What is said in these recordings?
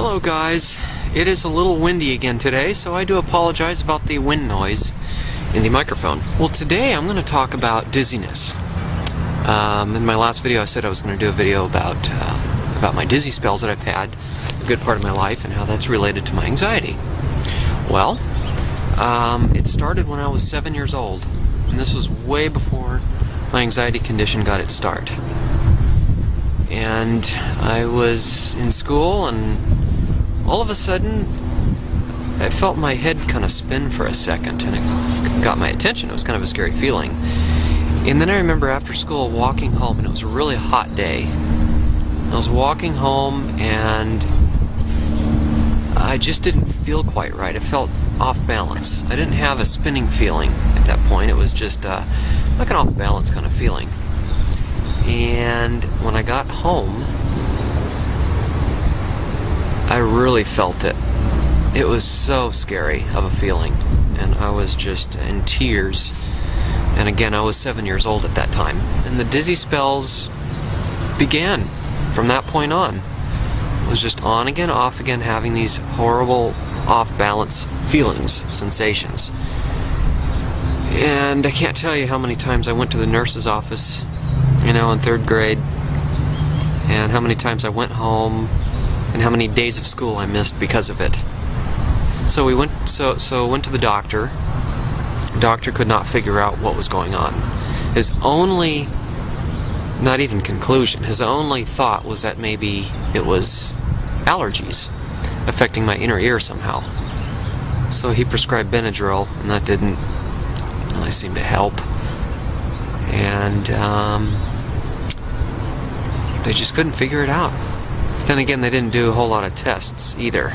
Hello guys, it is a little windy again today, so I do apologize about the wind noise in the microphone. Well, today I'm going to talk about dizziness. In my last video I said I was going to do a video about my dizzy spells that I've had a good part of my life and how that's related to my anxiety. Well, it started when I was 7 years old, and this was way before my anxiety condition got its start. And I was in school, and all of a sudden I felt my head kind of spin for a second, and it got my attention. It was kind of a scary feeling. And then I remember after school walking home, and it was a really hot day. I was walking home and I just didn't feel quite right. I felt off balance. I didn't have a spinning feeling at that point. It was just like an off balance kind of feeling. And when I got home, I really felt it. It was so scary of a feeling, and I was just in tears. And again, I was 7 years old at that time. And the dizzy spells began from that point on. It was just on again, off again, having these horrible off-balance feelings, sensations. And I can't tell you how many times I went to the nurse's office, in 3rd grade, and how many times I went home, and how many days of school I missed because of it. So we went to the doctor. The doctor could not figure out what was going on. His only, not even conclusion, his only thought was that maybe it was allergies affecting my inner ear somehow. So he prescribed Benadryl, and that didn't really seem to help. And they just couldn't figure it out. But then again, they didn't do a whole lot of tests either.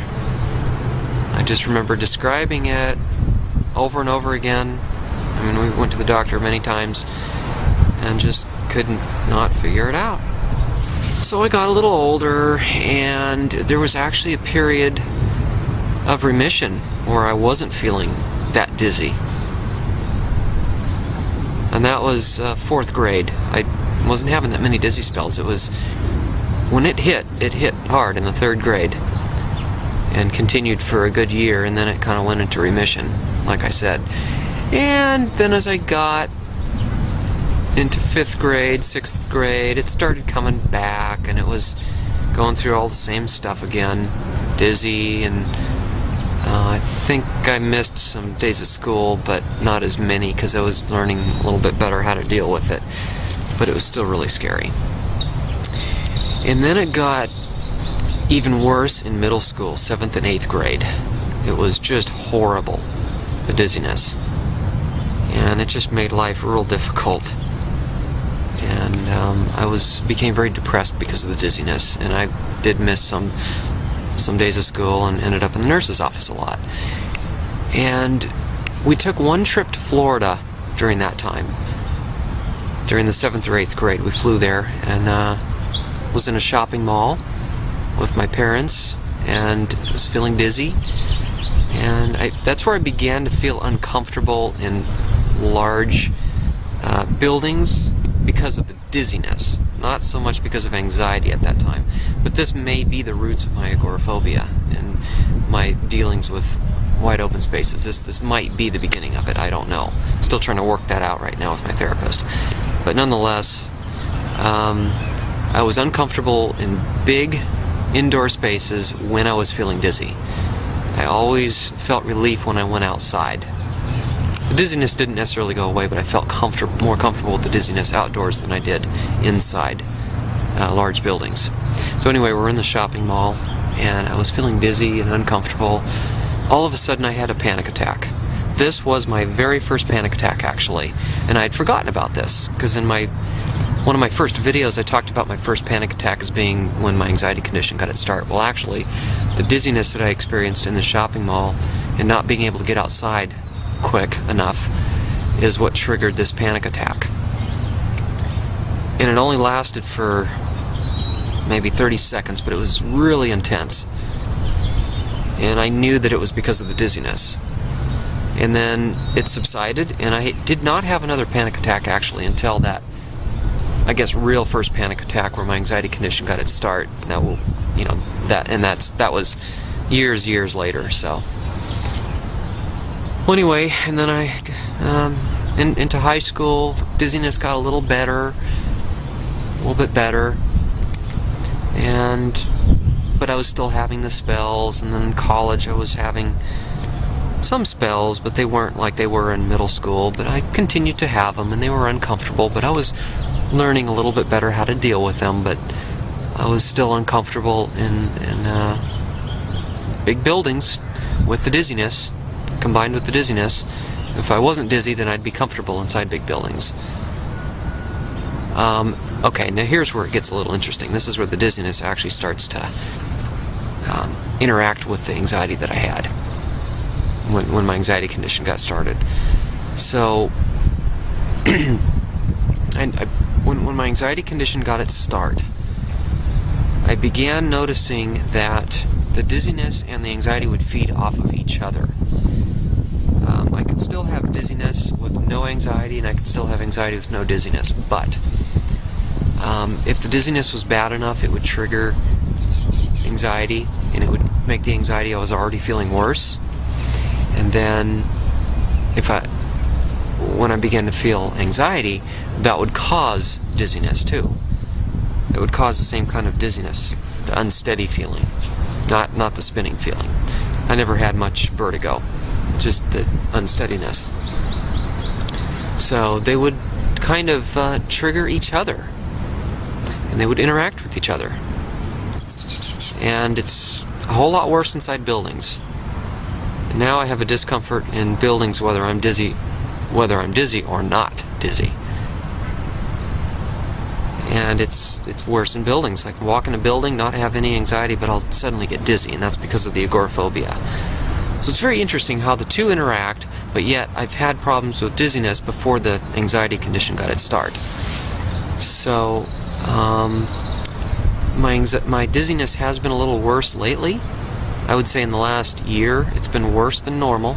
I just remember describing it over and over again. I mean, we went to the doctor many times and just couldn't not figure it out. So I got a little older, and there was actually a period of remission where I wasn't feeling that dizzy. And that was 4th grade. I wasn't having that many dizzy spells. It was, when it hit hard in the 3rd grade and continued for a good year, and then it kind of went into remission, like I said. And then as I got into 5th grade, 6th grade, it started coming back, and it was going through all the same stuff again, dizzy, and I think I missed some days of school, but not as many, because I was learning a little bit better how to deal with it. But it was still really scary. And then it got even worse in middle school, 7th and 8th grade. It was just horrible, the dizziness. And it just made life real difficult. And I became very depressed because of the dizziness. And I did miss some days of school and ended up in the nurse's office a lot. And we took one trip to Florida during that time. During the 7th or 8th grade, we flew there and was in a shopping mall with my parents, and was feeling dizzy. And that's where I began to feel uncomfortable in large buildings because of the dizziness, not so much because of anxiety at that time. But this may be the roots of my agoraphobia and my dealings with wide open spaces. This might be the beginning of it. I don't know. Still trying to work that out right now with my therapist. But nonetheless, I was uncomfortable in big indoor spaces when I was feeling dizzy. I always felt relief when I went outside. The dizziness didn't necessarily go away, but I felt more comfortable with the dizziness outdoors than I did inside large buildings. So anyway, we're in the shopping mall, and I was feeling dizzy and uncomfortable. All of a sudden I had a panic attack. This was my very first panic attack, actually, and I'd forgotten about this, because in one of my first videos I talked about my first panic attack as being when my anxiety condition got its start. Well, actually, the dizziness that I experienced in the shopping mall and not being able to get outside quick enough is what triggered this panic attack. And it only lasted for maybe 30 seconds, but it was really intense. And I knew that it was because of the dizziness. And then it subsided, and I did not have another panic attack actually until that, I guess, real first panic attack where my anxiety condition got its start. That will, that was years later. So, well, anyway, and then I into high school, dizziness got a little bit better, but I was still having the spells. And then in college, I was having some spells, but they weren't like they were in middle school. But I continued to have them, and they were uncomfortable. But I was learning a little bit better how to deal with them. But I was still uncomfortable in big buildings with the dizziness, combined with the dizziness. If I wasn't dizzy, then I'd be comfortable inside big buildings. Okay, now here's where it gets a little interesting. This is where the dizziness actually starts to interact with the anxiety that I had when my anxiety condition got started. So, when my anxiety condition got its start, I began noticing that the dizziness and the anxiety would feed off of each other. I could still have dizziness with no anxiety, and I could still have anxiety with no dizziness, but if the dizziness was bad enough, it would trigger anxiety, and it would make the anxiety I was already feeling worse. And then when I began to feel anxiety, that would cause dizziness too. It would cause the same kind of dizziness, the unsteady feeling, not the spinning feeling. I never had much vertigo, just the unsteadiness. So they would kind of trigger each other, and they would interact with each other. And it's a whole lot worse inside buildings. And now I have a discomfort in buildings whether I'm dizzy or not dizzy. And it's worse in buildings. I can walk in a building, not have any anxiety, but I'll suddenly get dizzy, and that's because of the agoraphobia. So it's very interesting how the two interact, but yet I've had problems with dizziness before the anxiety condition got its start. So my dizziness has been a little worse lately. I would say in the last year it's been worse than normal.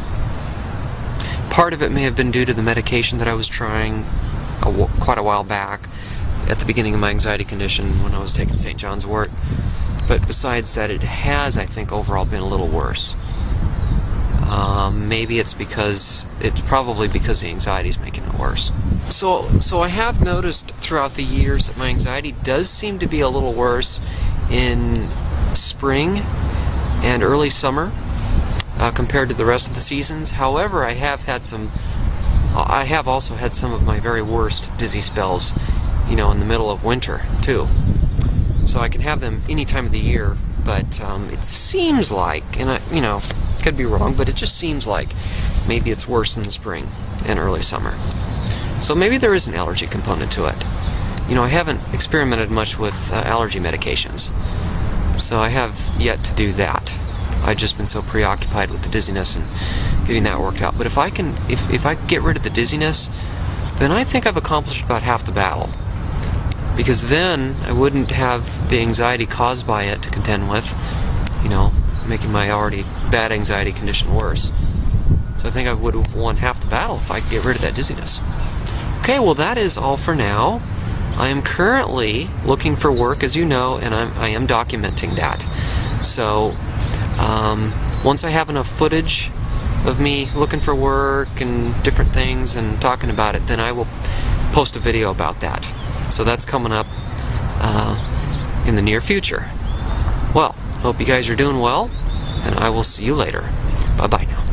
Part of it may have been due to the medication that I was trying quite a while back at the beginning of my anxiety condition when I was taking St. John's wort. But besides that, it has, I think, overall been a little worse. Maybe it's probably because the anxiety is making it worse. So I have noticed throughout the years that my anxiety does seem to be a little worse in spring and early summer compared to the rest of the seasons. However, I have also had some of my very worst dizzy spells, in the middle of winter too. So I can have them any time of the year, but it seems like, and I could be wrong, but it just seems like maybe it's worse in the spring and early summer. So maybe there is an allergy component to it. I haven't experimented much with allergy medications, so I have yet to do that. I've just been so preoccupied with the dizziness and getting that worked out. But if I get rid of the dizziness, then I think I've accomplished about half the battle. Because then I wouldn't have the anxiety caused by it to contend with, making my already bad anxiety condition worse. So I think I would have won half the battle if I could get rid of that dizziness. Okay, well that is all for now. I am currently looking for work, as you know, and I am documenting that. So once I have enough footage of me looking for work and different things and talking about it, then I will post a video about that. So that's coming up in the near future. Well, hope you guys are doing well, and I will see you later. Bye-bye now.